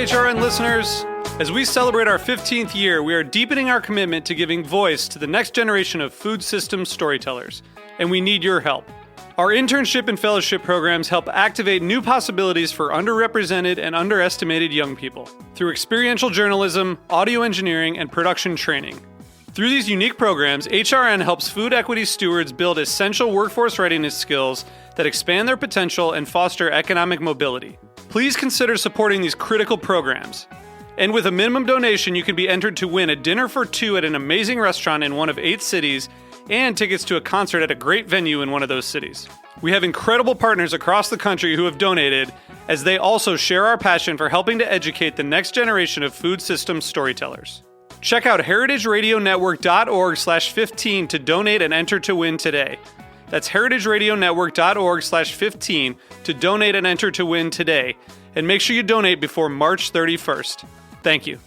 HRN listeners. As we celebrate our 15th year, we are deepening our commitment to giving voice to the next generation of food systems storytellers, and we need your help. Our internship and fellowship programs help activate new possibilities for underrepresented and underestimated young people through experiential journalism, audio engineering, and production training. Through these unique programs, HRN helps food equity stewards build essential workforce readiness skills that expand their potential and foster economic mobility. Please consider supporting these critical programs. And with a minimum donation, you can be entered to win a dinner for two at an amazing restaurant in one of 8 cities and tickets to a concert at a great venue in one of those cities. We have incredible partners across the country who have donated, as they also share our passion for helping to educate the next generation of food systems storytellers. Check out heritageradionetwork.org/15 to donate and enter to win today. That's heritageradionetwork.org/15 to donate and enter to win today. And make sure you donate before March 31st. Thank you.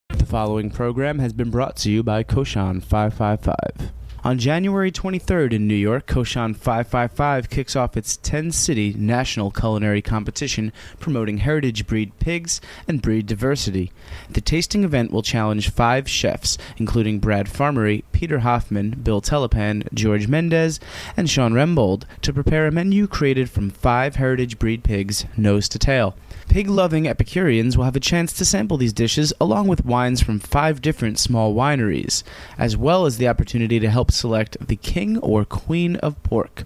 The following program has been brought to you by Koshan 555. On January 23rd in New York, Koshan 555 kicks off its 10-city national culinary competition promoting heritage breed pigs and breed diversity. The tasting event will challenge 5 chefs, including Brad Farmery, Peter Hoffman, Bill Telepan, George Mendez, and Sean Rembold, to prepare a menu created from 5 heritage breed pigs, nose to tail. Pig-loving Epicureans will have a chance to sample these dishes along with wines from 5 different small wineries, as well as the opportunity to help select the king or queen of pork.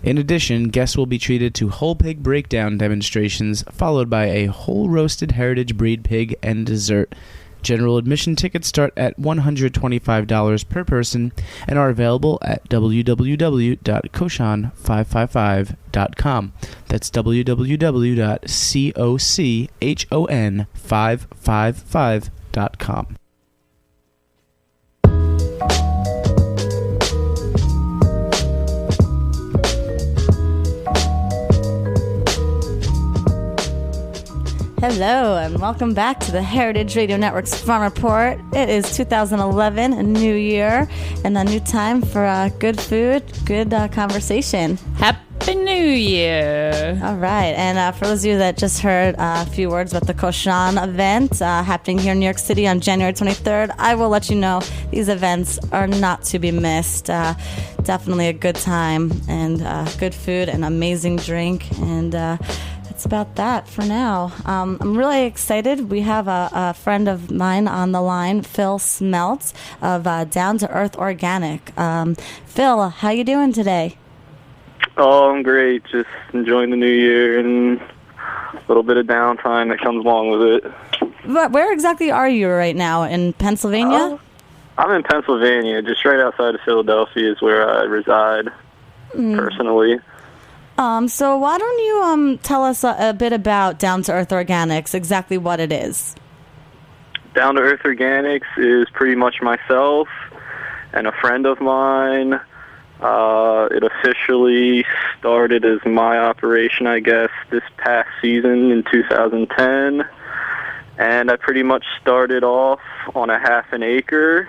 In addition, guests will be treated to whole pig breakdown demonstrations, followed by a whole roasted heritage breed pig and dessert. General admission tickets start at $125 per person and are available at www.koshan555.com. That's www.kochon555.com. Hello, and welcome back to the Heritage Radio Network's Farm Report. It is 2011, a new year, and a new time for good food, good conversation. Happy New Year! All right, and for those of you that just heard a few words about the Koshan event happening here in New York City on January 23rd, I will let you know these events are not to be missed. Definitely a good time, and good food, and amazing drink, and that's about that for now. I'm really excited. We have a friend of mine on the line, Phil Smeltz of Down to Earth Organic. Phil, how you doing today? Oh, I'm great. Just enjoying the new year and a little bit of downtime that comes along with it. But where exactly are you right now? In Pennsylvania? I'm in Pennsylvania. Just right outside of Philadelphia is where I reside personally. So why don't you tell us a bit about Down to Earth Organics, exactly what it is? Down to Earth Organics is pretty much myself and a friend of mine. It officially started as my operation, I guess, this past season in 2010. And I pretty much started off on a half an acre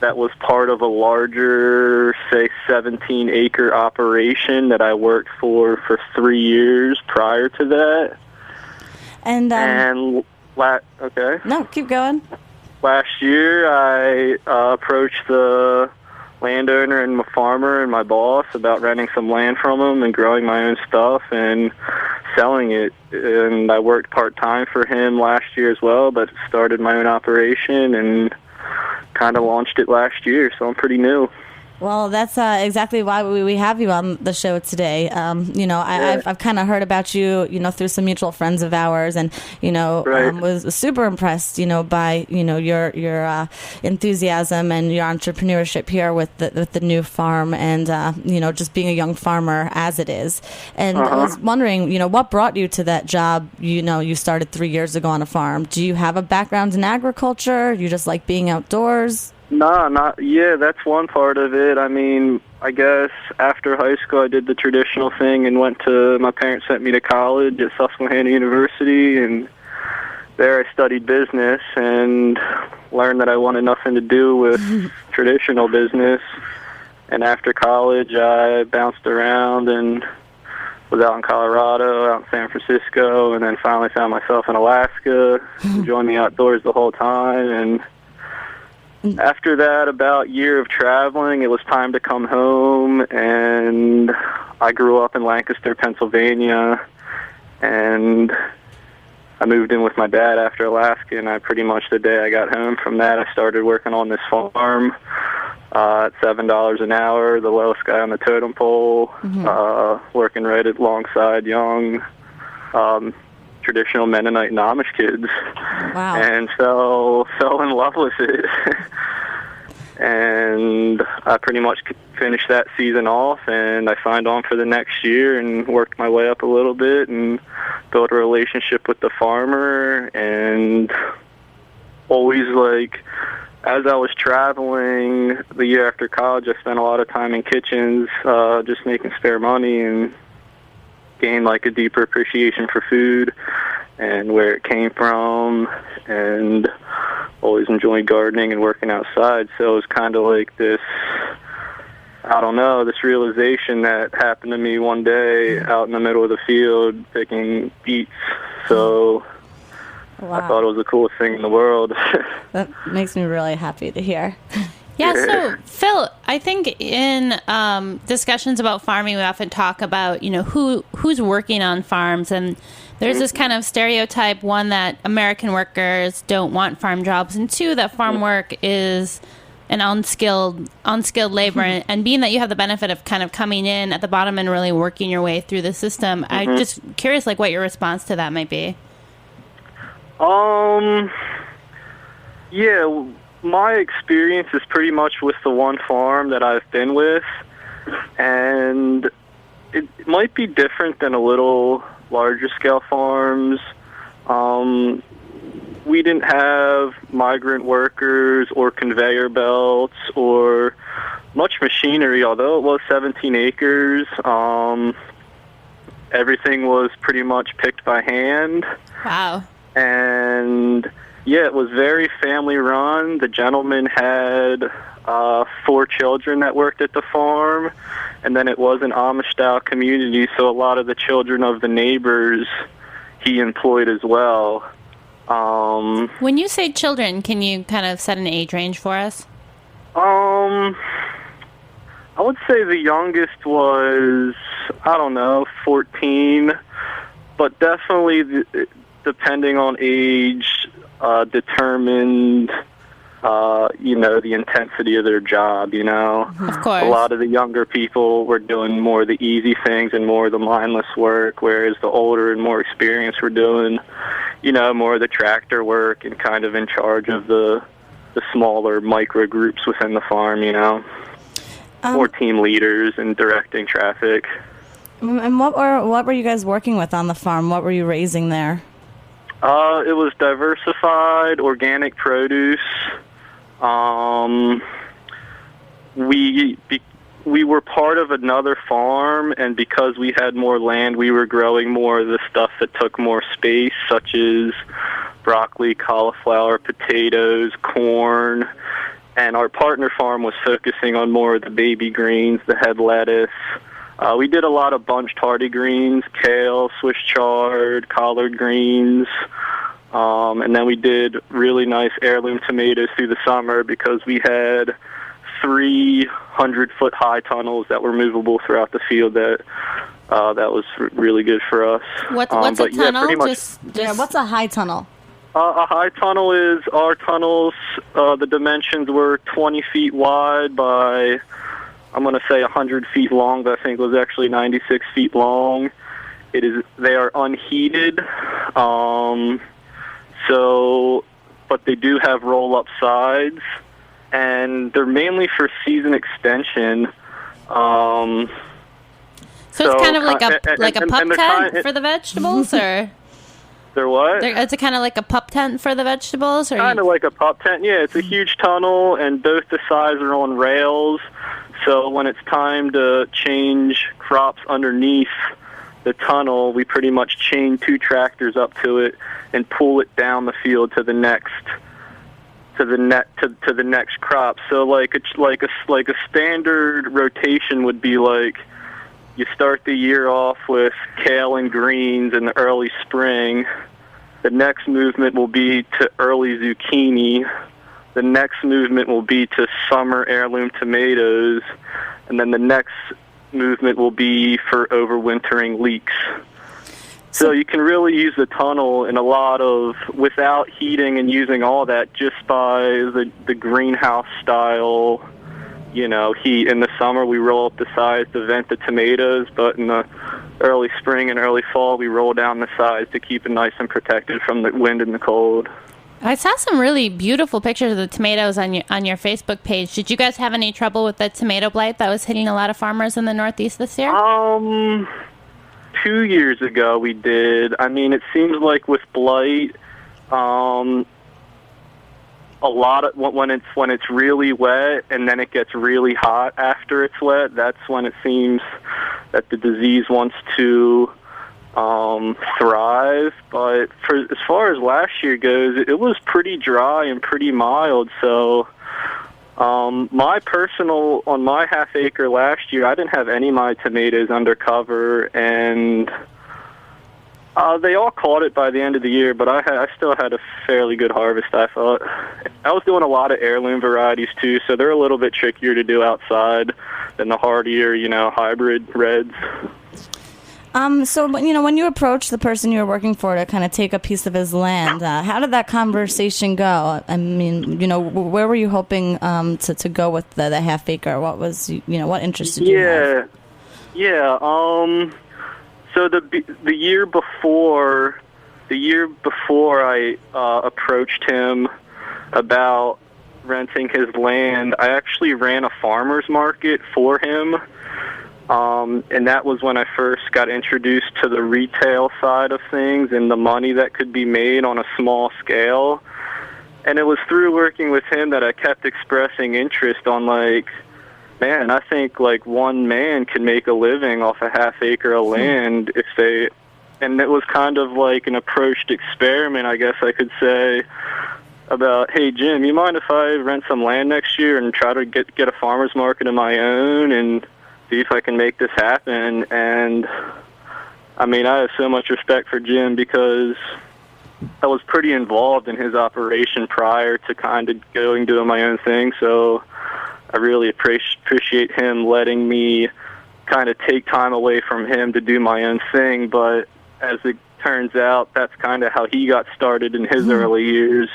that was part of a larger, say, 17-acre operation that I worked for 3 years prior to that. Okay. No, keep going. Last year, I approached the landowner and my farmer and my boss about renting some land from him and growing my own stuff and selling it. And I worked part-time for him last year as well, but started my own operation and kind of launched it last year, so I'm pretty new. Well, that's exactly why we have you on the show today. I've kind of heard about you, through some mutual friends of ours, and was super impressed, by your enthusiasm and your entrepreneurship here with the new farm, and just being a young farmer as it is. And I was wondering, what brought you to that job? You started 3 years ago on a farm. Do you have a background in agriculture? You just like being outdoors? Yeah, that's one part of it. I mean, I guess after high school I did the traditional thing and my parents sent me to college at Susquehanna University, and there I studied business and learned that I wanted nothing to do with traditional business. And after college I bounced around and was out in Colorado, out in San Francisco, and then finally found myself in Alaska, enjoying the outdoors the whole time. And after that, about a year of traveling, it was time to come home, and I grew up in Lancaster, Pennsylvania, and I moved in with my dad after Alaska, and I pretty much the day I got home from that, I started working on this farm at $7 an hour, the lowest guy on the totem pole, working right alongside young traditional Mennonite and Amish kids. Wow. And fell in love with it. And I pretty much finished that season off, and I signed on for the next year and worked my way up a little bit and built a relationship with the farmer. And always, like, as I was traveling the year after college, I spent a lot of time in kitchens, just making spare money, and gained, like, a deeper appreciation for food and where it came from, and always enjoyed gardening and working outside. So it was kind of like this, I don't know, this realization that happened to me one day out in the middle of the field picking beets. So Wow. I thought it was the coolest thing in the world. That makes me really happy to hear. Yeah, so Phil, I think in discussions about farming, we often talk about, who's working on farms, and there's this kind of stereotype, one, that American workers don't want farm jobs, and two, that farm work is an unskilled labor, and being that you have the benefit of kind of coming in at the bottom and really working your way through the system, I'm just curious, like, what your response to that might be. Yeah, my experience is pretty much with the one farm that I've been with, and it might be different than a little larger scale farms. We didn't have migrant workers or conveyor belts or much machinery, although it was 17 acres. Everything was pretty much picked by hand. Wow. And yeah, it was very family run. The gentleman had 4 children that worked at the farm, and then it was an Amish-style community, so a lot of the children of the neighbors he employed as well. When you say children, can you kind of set an age range for us? I would say the youngest was, 14, but definitely depending on age, determined, the intensity of their job, Of course. A lot of the younger people were doing more of the easy things and more of the mindless work, whereas the older and more experienced were doing, more of the tractor work and kind of in charge of the smaller micro groups within the farm, more team leaders and directing traffic. And what were you guys working with on the farm? What were you raising there? It was diversified organic produce. We were part of another farm, and because we had more land, we were growing more of the stuff that took more space, such as broccoli, cauliflower, potatoes, corn. And our partner farm was focusing on more of the baby greens, the head lettuce. We did a lot of bunched hardy greens, kale, Swiss chard, collard greens. And then we did really nice heirloom tomatoes through the summer because we had 300-foot high tunnels that were movable throughout the field. That was really good for us. What's a tunnel? Yeah, What's a high tunnel? A high tunnel is our tunnels. The dimensions were 20 feet wide by, I'm going to say 100 feet long, but I think it was actually 96 feet long. They are unheated. But they do have roll-up sides, and they're mainly for season extension. So it's kind of like a pup tent for the vegetables, or they're what? It's kind of like a pup tent for the vegetables, or kind of like a pup tent. Yeah, it's a huge tunnel, and both the sides are on rails. So when it's time to change crops underneath the tunnel, we pretty much chain 2 tractors up to it and pull it down the field to the next crop. So like a standard rotation would be like you start the year off with kale and greens in the early spring. The next movement will be to early zucchini. The next movement will be to summer heirloom tomatoes. And then the next movement will be for overwintering leeks. So you can really use the tunnel in a lot of, without heating and using all that, just by the greenhouse style, heat. In the summer we roll up the sides to vent the tomatoes, but in the early spring and early fall we roll down the sides to keep it nice and protected from the wind and the cold. I saw some really beautiful pictures of the tomatoes on your Facebook page. Did you guys have any trouble with the tomato blight that was hitting a lot of farmers in the Northeast this year? 2 years ago we did. I mean, it seems like with blight, a lot of when it's really wet and then it gets really hot after it's wet, that's when it seems that the disease wants to thrive. But as far as last year goes, it was pretty dry and pretty mild. So on my half acre last year, I didn't have any of my tomatoes under cover, and they all caught it by the end of the year, but I still had a fairly good harvest, I thought. I was doing a lot of heirloom varieties too, so they're a little bit trickier to do outside than the hardier, hybrid reds. So, when you approached the person you were working for to kind of take a piece of his land, how did that conversation go? I mean, where were you hoping to go with the half acre? What was, what interested you? Yeah. So the year before I approached him about renting his land, I actually ran a farmer's market for him. And that was when I first got introduced to the retail side of things and the money that could be made on a small scale. And it was through working with him that I kept expressing interest on, man, I think one man can make a living off a half acre of land and it was kind of like an approached experiment, I guess I could say, about, hey, Jim, you mind if I rent some land next year and try to get a farmer's market of my own and see if I can make this happen? And I mean, I have so much respect for Jim because I was pretty involved in his operation prior to kind of doing my own thing. So I really appreciate him letting me kind of take time away from him to do my own thing. But as it turns out, that's kind of how he got started in his early years.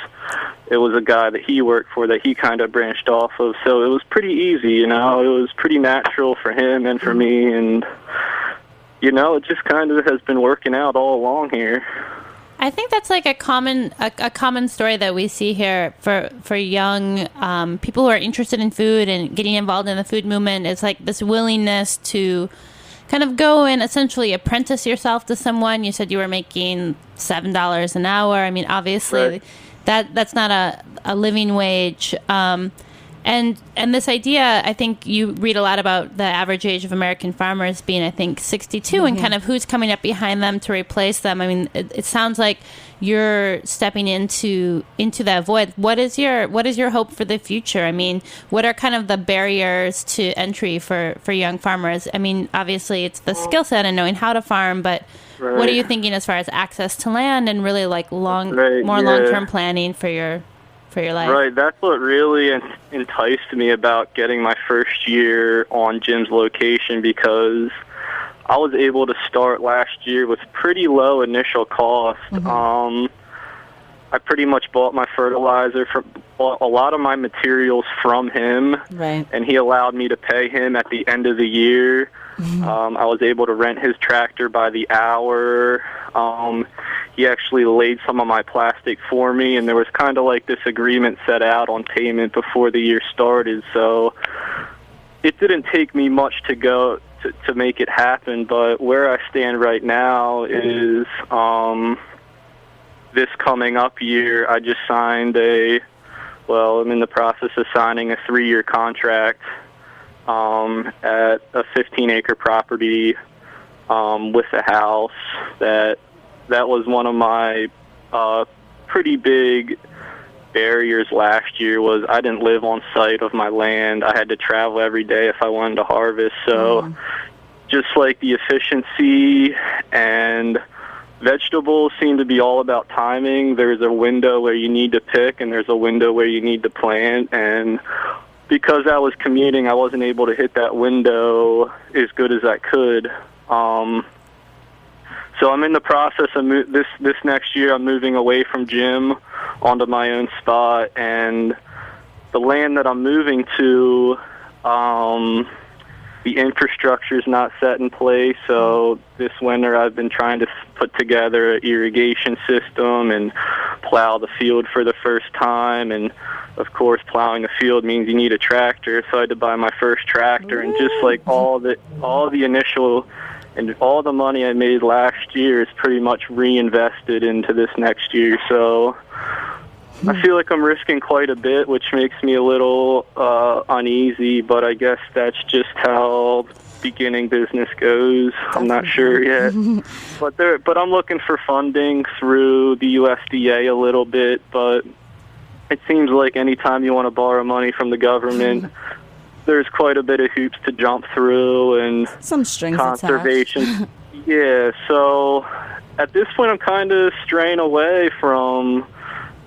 It was a guy that he worked for that he kind of branched off of. So it was pretty easy, It was pretty natural for him and for me. And, it just kind of has been working out all along here. I think that's like a common story that we see here for young people who are interested in food and getting involved in the food movement. It's like this willingness to kind of go and essentially apprentice yourself to someone. You said you were making $7 an hour. I mean, obviously, right. that's not a living wage. And this idea, I think you read a lot about the average age of American farmers being, I think, 62, and kind of who's coming up behind them to replace them. I mean, it sounds like you're stepping into that void. What is your hope for the future? I mean, what are kind of the barriers to entry for young farmers? I mean, obviously, it's the skill set and knowing how to farm, but what are you thinking as far as access to land and really like long-term planning for your life? Right, that's what really enticed me about getting my first year on Jim's location, because I was able to start last year with pretty low initial cost. I pretty much bought my fertilizer, bought a lot of my materials from him, right. And he allowed me to pay him at the end of the year. I was able to rent his tractor by the hour. He actually laid some of my plastic for me, and there was kind of like this agreement set out on payment before the year started. So it didn't take me much to go to make it happen. But where I stand right now is this coming up year, I just signed I'm in the process of signing a 3-year contract at a 15-acre property with a house. That was one of my pretty big barriers last year. Was I didn't live on site of my land. I had to travel every day if I wanted to harvest. So just like the efficiency, and vegetables seem to be all about timing. There's a window where you need to pick, and there's a window where you need to plant, and because I was commuting, I wasn't able to hit that window as good as I could. So I'm in the process of this next year. I'm moving away from Jim onto my own spot, and the land that I'm moving to, the infrastructure is not set in place. So this winter, I've been trying to put together an irrigation system and plow the field for the first time. And of course, plowing the field means you need a tractor. So I had to buy my first tractor, and just like all the initial. And all the money I made last year is pretty much reinvested into this next year. So I feel like I'm risking quite a bit, which makes me a little uneasy, but I guess that's just how beginning business goes. I'm not sure yet. But I'm looking for funding through the USDA a little bit, but it seems like anytime you want to borrow money from the government, there's quite a bit of hoops to jump through and some strings conservation. Yeah, so at this point I'm kind of straying away from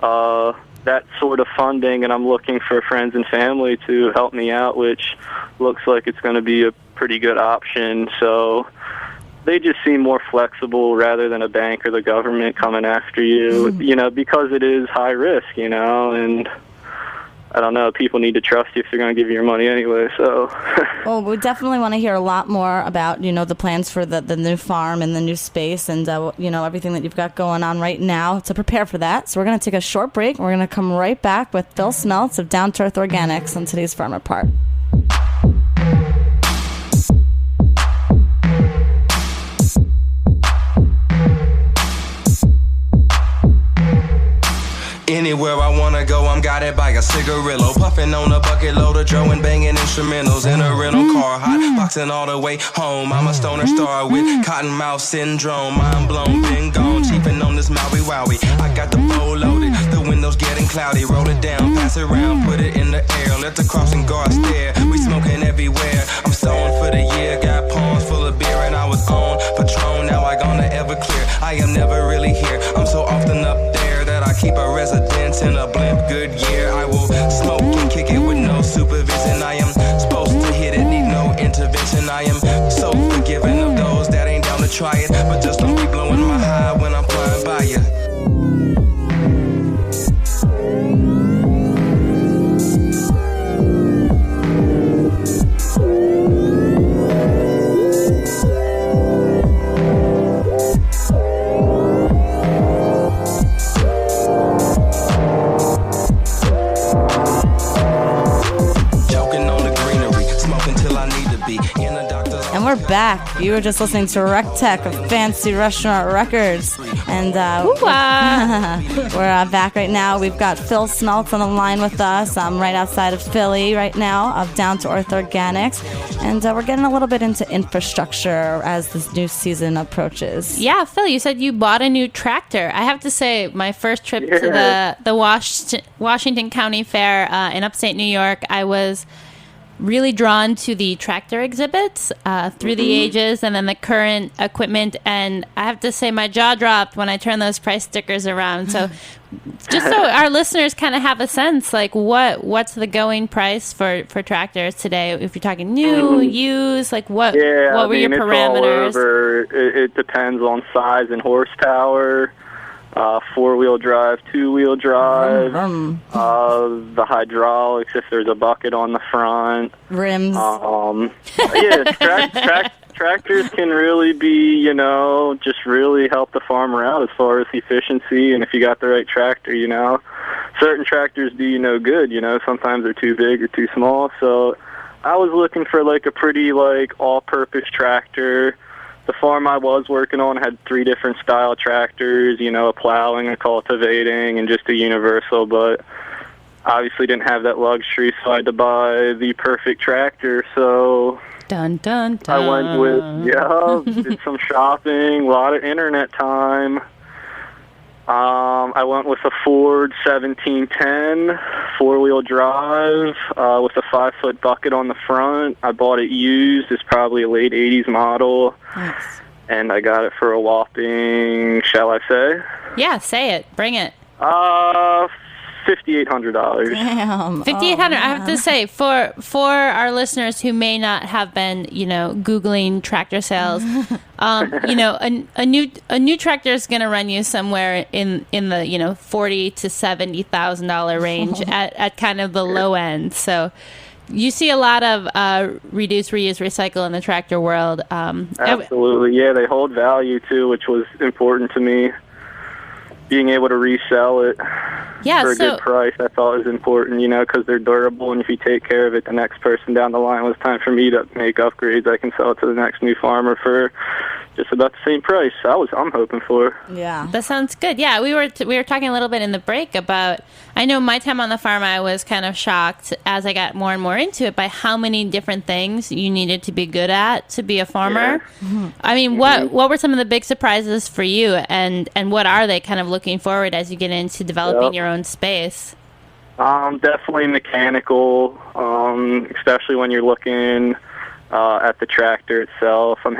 that sort of funding, and I'm looking for friends and family to help me out, which looks like it's going to be a pretty good option. So they just seem more flexible rather than a bank or the government coming after you, because it is high risk, and I don't know, people need to trust you if they're going to give you your money anyway, so. Well, we definitely want to hear a lot more about, the plans for the new farm and the new space and, everything that you've got going on right now to prepare for that. So we're going to take a short break. We're going to come right back with Phil Smeltz of Down to Earth Organics on today's Farm Report. Anywhere I wanna go, I'm guided by a cigarillo. Puffing on a bucket load of Joe and banging instrumentals in a rental car. Hot boxing all the way home. I'm a stoner star with cotton mouth syndrome. Mind blown, been gone, cheaping on this Maui Wowie. I got the bowl loaded, the windows getting cloudy. Roll it down, pass it around, put it in the air. Let the crossing guard stare. We smoking everywhere. I'm stoned for the year, got palms full of beer, and I was on Patron. Now I gonna Everclear. I am never really here. I'm so often up there that I keep a residence in a blimp Goodyear. I will smoke and kick it with no supervision. I am supposed to hit it, need no intervention. I am so forgiving of those that ain't down to try it, but just don't be blowing my high when I'm flying by you. And we're back. You were just listening to Rec Tech of Fancy Restaurant Records. And we're back right now. We've got Phil Smeltz on the line with us. I'm right outside of Philly right now of Down to Earth Organics. And we're getting a little bit into infrastructure as this new season approaches. Yeah, Phil, you said you bought a new tractor. I have to say, my first trip to the Washington County Fair in upstate New York, I was really drawn to the tractor exhibits through the ages and then the current equipment, and I have to say my jaw dropped when I turned those price stickers around. So just so our listeners kind of have a sense, like what's the going price for tractors today, if you're talking new, used, like what were your parameters? It's all over. It depends on size and horsepower. 4-wheel drive, 2-wheel drive, the hydraulics, if there's a bucket on the front. Rims. Tractors can really be, just really help the farmer out as far as efficiency, and if you got the right tractor, certain tractors do you no good, sometimes they're too big or too small, so I was looking for, a pretty, all-purpose tractor. The farm I was working on had 3 different style tractors, a plowing, a cultivating, and just a universal, but obviously didn't have that luxury, so I had to buy the perfect tractor, so dun, dun, dun. I went with, did some shopping, a lot of internet time. I went with a Ford 1710 four-wheel drive with a 5-foot bucket on the front. I bought it used. It's probably a late 80s model. Nice. And I got it for a whopping, shall I say? Yeah, say it. Bring it. $5,800. Damn. $5,800. I have to say, for our listeners who may not have been, Googling tractor sales, a new tractor is going to run you somewhere in the $40,000 to $70,000 range at kind of the low end. So you see a lot of reduce, reuse, recycle in the tractor world. Absolutely, yeah. They hold value too, which was important to me. Being able to resell it for a good price, I thought was important, because they're durable, and if you take care of it, the next person down the line, when it's time for me to make upgrades, I can sell it to the next new farmer for just about the same price I'm hoping for. Yeah. That sounds good. Yeah, we were talking a little bit in the break about, I know my time on the farm, I was kind of shocked as I got more and more into it by how many different things you needed to be good at to be a farmer. Yeah. Mm-hmm. I mean, what were some of the big surprises for you, and what are they kind of looking forward as you get into developing your own space? Definitely mechanical, especially when you're looking at the tractor itself. I'm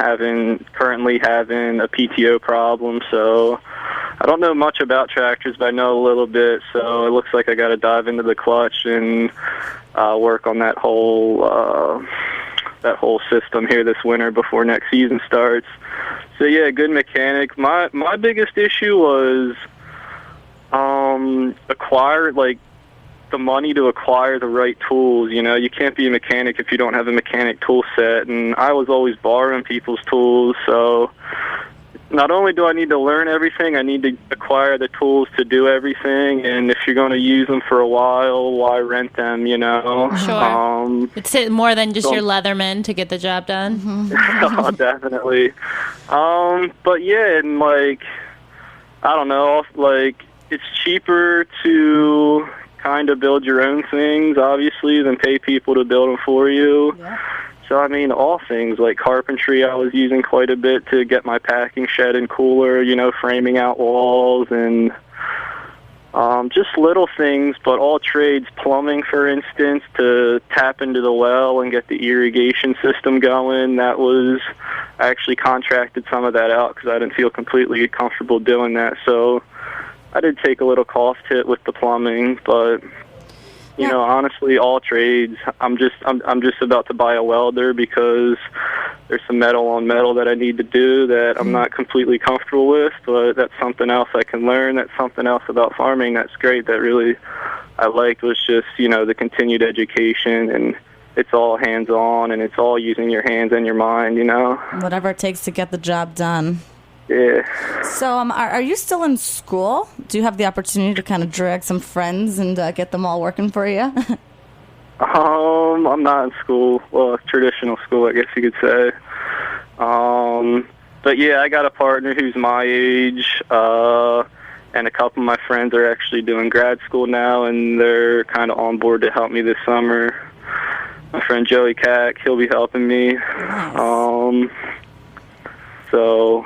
currently having a PTO problem, so I don't know much about tractors, but I know a little bit, so it looks like I got to dive into the clutch and work on that whole system here this winter before next season starts. So yeah, good mechanic. My biggest issue was acquire the money to acquire the right tools. You can't be a mechanic if you don't have a mechanic tool set, and I was always borrowing people's tools, so not only do I need to learn everything, I need to acquire the tools to do everything, and if you're going to use them for a while, why rent them, Sure. It's more than just your Leatherman to get the job done. Oh, definitely. But yeah, and I don't know, it's cheaper to kind of build your own things, obviously, than pay people to build them for you. Yeah. So, all things like carpentry I was using quite a bit to get my packing shed and cooler, framing out walls and just little things, but all trades. Plumbing, for instance, to tap into the well and get the irrigation system going. I actually contracted some of that out because I didn't feel completely comfortable doing that. So I did take a little cost hit with the plumbing, but honestly, all trades. I'm just about to buy a welder because there's some metal on metal that I need to do that I'm not completely comfortable with, but that's something else I can learn. That's something else about farming that's great that really I liked was just, the continued education, and it's all hands-on, and it's all using your hands and your mind, Whatever it takes to get the job done. Yeah. So, are you still in school? Do you have the opportunity to kind of drag some friends and get them all working for you? I'm not in school. Well, traditional school, I guess you could say. But yeah, I got a partner who's my age, and a couple of my friends are actually doing grad school now, and they're kind of on board to help me this summer. My friend Joey Cack, he'll be helping me. Nice. So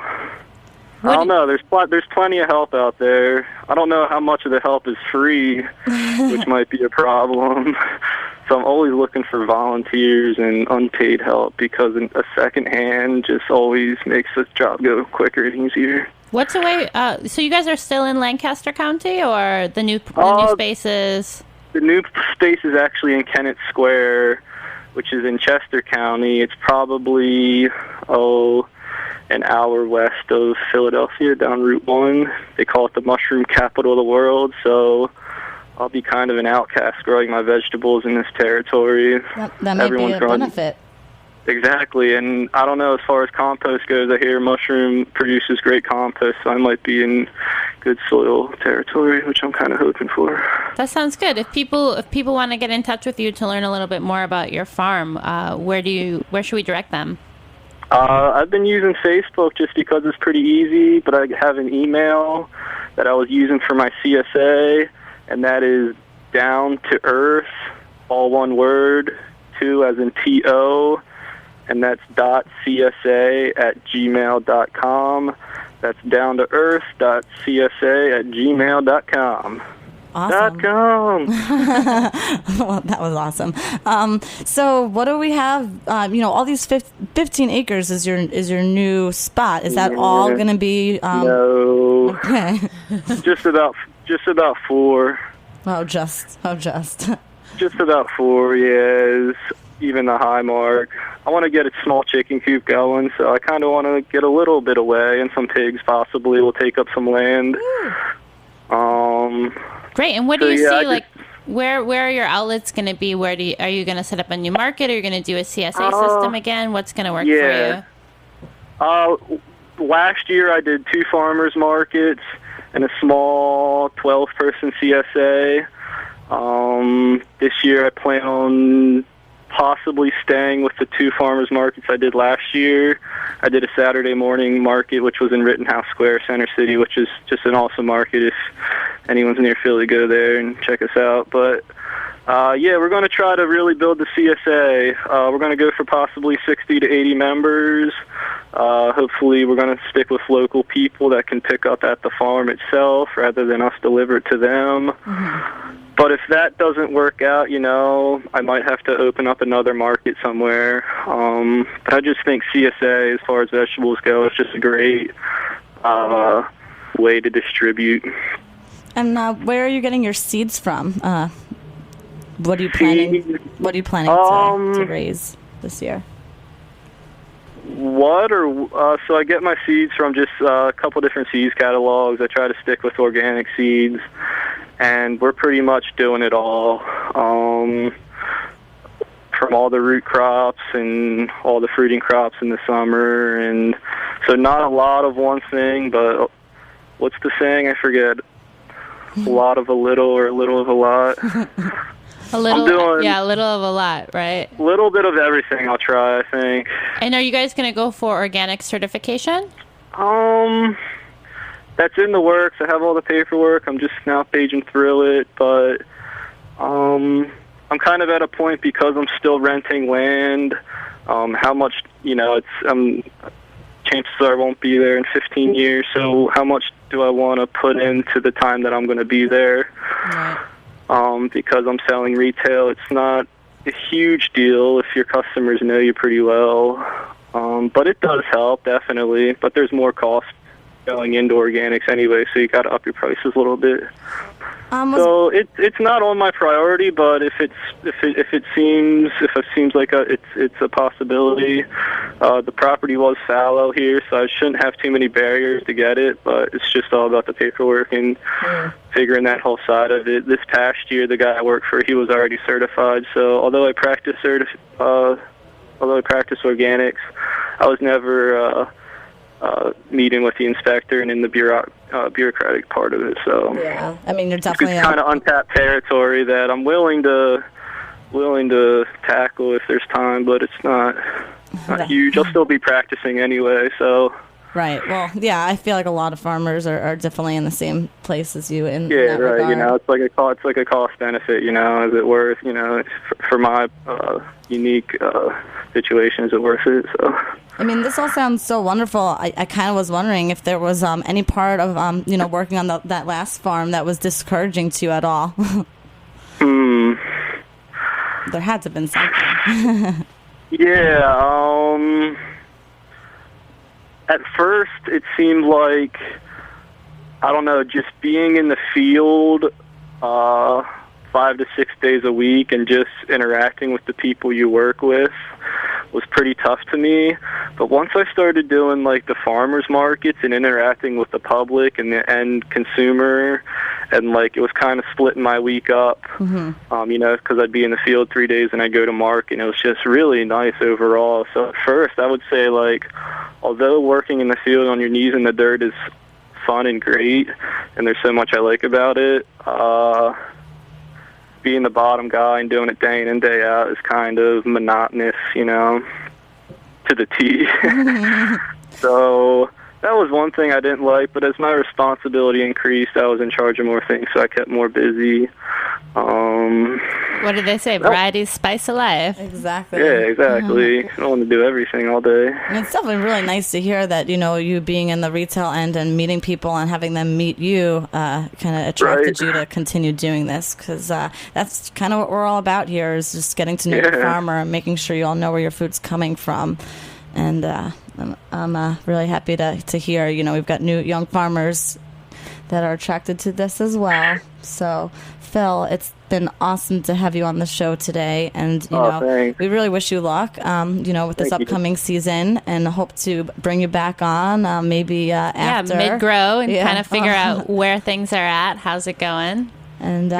I don't know. There's plenty of help out there. I don't know how much of the help is free, which might be a problem. So I'm always looking for volunteers and unpaid help because a second hand just always makes the job go quicker and easier. What's the way? So you guys are still in Lancaster County, or the new spaces? The new space is actually in Kennett Square, which is in Chester County. It's probably an hour west of Philadelphia, down Route 1. They call it the mushroom capital of the world, so I'll be kind of an outcast growing my vegetables in this territory. That may be a benefit. Exactly, and I don't know, as far as compost goes, I hear mushroom produces great compost, so I might be in good soil territory, which I'm kind of hoping for. That sounds good. If people want to get in touch with you to learn a little bit more about your farm, where should we direct them? I've been using Facebook just because it's pretty easy, but I have an email that I was using for my CSA, and that is down to earth, all one word, 2 as in TO, and that's .csa@gmail.com. That's downtoearth.csa@gmail.com. Awesome. .com. Well, that was awesome. So what do we have? All these 15 acres is your new spot. Is that all going to be? No. Okay. just about 4. Oh, just. Just about 4, yeah, is even the high mark. I want to get a small chicken coop going, so I kind of want to get a little bit away, and some pigs possibly will take up some land. Great. And what do you see, where are your outlets going to be? Are you going to set up a new market? Are you going to do a CSA system again? What's going to work for you? Last year I did 2 farmers markets and a small 12-person CSA. This year I plan on possibly staying with the 2 farmers markets I did last year. I did a Saturday morning market, which was in Rittenhouse Square, Center City, which is just an awesome market. If anyone's near Philly, go there and check us out. But we're going to try to really build the CSA. We're going to go for possibly 60 to 80 members. Hopefully we're going to stick with local people that can pick up at the farm itself rather than us deliver it to them. Mm-hmm. But if that doesn't work out, I might have to open up another market somewhere. But I just think CSA, as far as vegetables go, is just a great way to distribute. And where are you getting your seeds from? What are you planning to raise this year? So I get my seeds from just a couple different seeds catalogs. I try to stick with organic seeds, and we're pretty much doing it all. From all the root crops and all the fruiting crops in the summer, and so not a lot of one thing, but what's the saying? I forget. A lot of a little, or a little of a lot. A little of a lot, right? A little bit of everything I'll try, I think. And are you guys going to go for organic certification? That's in the works. I have all the paperwork. I'm just now paging through it, but I'm kind of at a point because I'm still renting land. How much, chances are I won't be there in 15 years, so how much do I want to put into the time that I'm going to be there? Right. Because I'm selling retail, it's not a huge deal if your customers know you pretty well. But it does help, definitely. But there's more cost going into organics anyway, so you got to up your prices a little bit. So it's not on my priority, but if it seems like it's a possibility. The property was fallow here, so I shouldn't have too many barriers to get it. But it's just all about the paperwork and figuring that whole side of it. This past year, the guy I worked for, he was already certified. So although I practice organics, I was never meeting with the inspector and in the bureaucratic part of it. So yeah, I mean, you're definitely it's kind of untapped territory that I'm willing to tackle if there's time, but it's not huge. I'll still be practicing anyway. So right. Well, yeah, I feel like a lot of farmers are definitely in the same place as you. In that right. regard. It's like a cost benefit. Is it worth? For my unique situation, is it worth it? So. I mean, this all sounds so wonderful. I kind of was wondering if there was any part of working on that last farm that was discouraging to you at all. There had to have been something. Yeah. At first, it seemed like, I don't know, just being in the field 5 to 6 days a week and just interacting with the people you work with was pretty tough to me. But once I started doing like the farmers markets and interacting with the public and the end consumer, and like it was kind of splitting my week up, because I'd be in the field 3 days and I'd go to market, and it was just really nice overall. So at first I would say, like, although working in the field on your knees in the dirt is fun and great, and there's so much I like about it, being the bottom guy and doing it day in and day out is kind of monotonous, to the T. So that was one thing I didn't like, but as my responsibility increased, I was in charge of more things, so I kept more busy. What did they say? Variety's spice of life. Exactly. Yeah, exactly. I don't want to do everything all day. And it's definitely really nice to hear that, you being in the retail end and meeting people and having them meet you kind of attracted you to continue doing this, because that's kind of what we're all about here, is just getting to know your farmer and making sure you all know where your food's coming from. And I'm really happy to hear, we've got new young farmers that are attracted to this as well. So, Phil, it's been awesome to have you on the show today, and we really wish you luck with this upcoming season, and hope to bring you back on maybe after mid-grow and kind of figure out where things are at. How's it going? And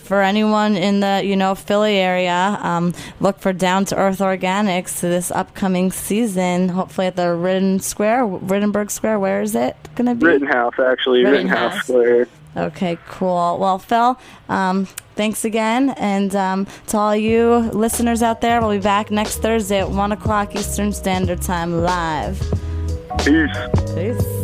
for anyone in the Philly area, look for Down to Earth Organics this upcoming season. Hopefully at the Rittenberg Square. Where is it going to be? Rittenhouse, actually. Rittenhouse Square. Okay, cool. Well, Phil, thanks again. And to all you listeners out there, we'll be back next Thursday at 1 o'clock Eastern Standard Time live. Peace. Peace.